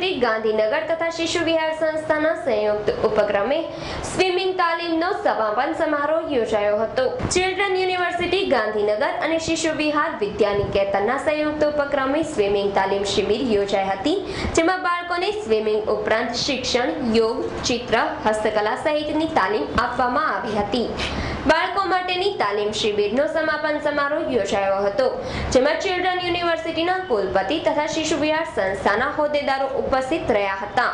University Gandhinagar તથા શિશુ વિહાર સંસ્થાના સંયુક્ત ઉપક્રમે સ્વિમિંગ તાલીમનો સમાપન સમારોહ યોજાયો હતો। ચિલ્ડ્રન યુનિવર્સિટી ગાંધીનગર અને શિશુ વિહાર વિદ્યાનિકેતનના સંયુક્ત ઉપક્રમે સ્વિમિંગ તાલીમ શિબિર યોજાઈ હતી, જેમાં બાળકોને સ્વિમિંગ ઉપરાંત શિક્ષણ, યોગ, ચિત્ર, હસ્તકલા સહિતની તાલીમ આપવામાં આવી હતી। બાળકો માટેની તાલીમ શિબિરનો સમાપન સમારોહ યોજાયો હતો, જેમાં ચિલ્ડ્રન યુનિવર્સિટીના કુલપતિ તથા શિશુ વિહાર સંસ્થાના હોદ્દેદારો ઉપસ્થિત રહ્યા હતા।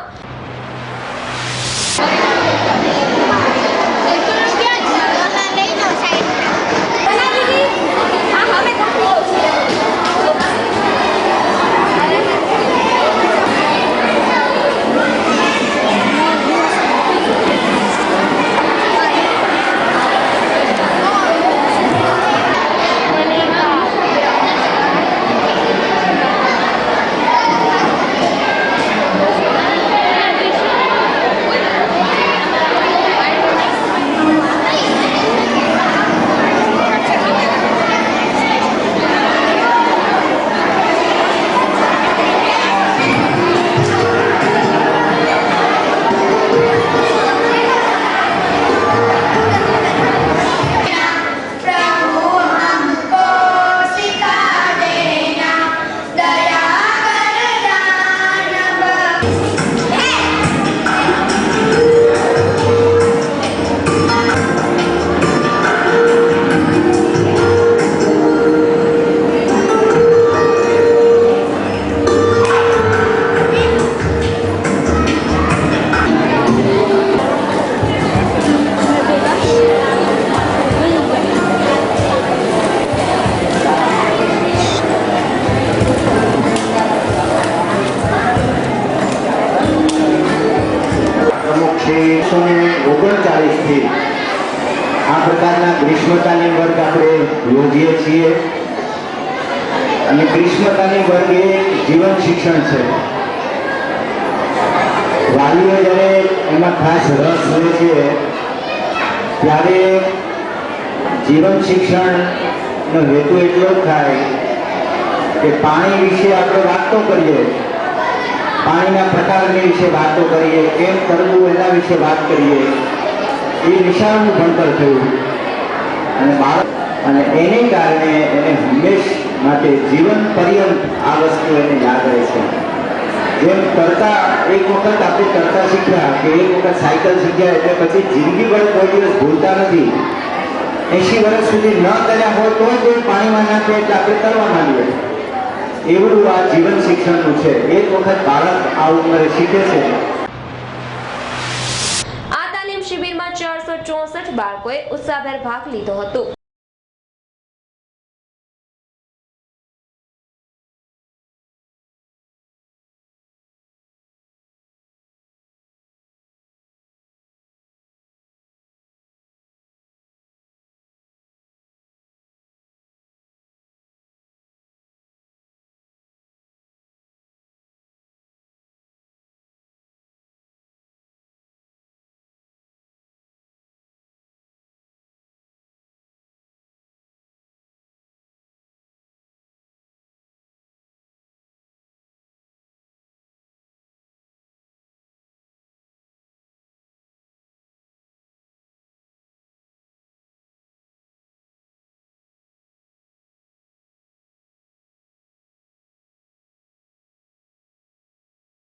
આ પ્રકારના ગ્રીષ્મ તાલીમ વર્ગ આપણે યોજીએ છીએ અને ગ્રીષ્મ તાલીમ વર્ગ એ જીવન શિક્ષણ છે। વાલીઓ જ્યારે એમાં ખાસ રસ લે છે ત્યારે જીવન શિક્ષણનો હેતુ એટલો જ થાય કે પાણી વિશે આપણે વાતો કરીએ, પાણીના પ્રકારની વિશે વાતો કરીએ, કેમ કરવું એના વિશે વાત કરીએ। એ નિશાળનું ભણતર થયું અને બાળક અને એને કારણે એને હંમેશ માટે જીવન પર્યંત આ વસ્તુ એને યાદ રહે છે। જેમ તરતા એક વખત આપણે તરતા શીખ્યા કે એક વખત સાયકલ શીખ્યા એટલે પછી જિંદગીભર કોઈ દિવસ ભૂલતા નથી। 80 વર્ષ સુધી ન કર્યા હોય તો કોઈ પાણીમાં નાખે એટલે આપણે તરવા માંડીએ। એવું આ જીવન શિક્ષણનું છે। એક વખત બાળક આ ઉંમરે શીખે છે। શિબિરમાં 464 બાળકોએ ઉત્સાહભેર ભાગ લીધો હતો।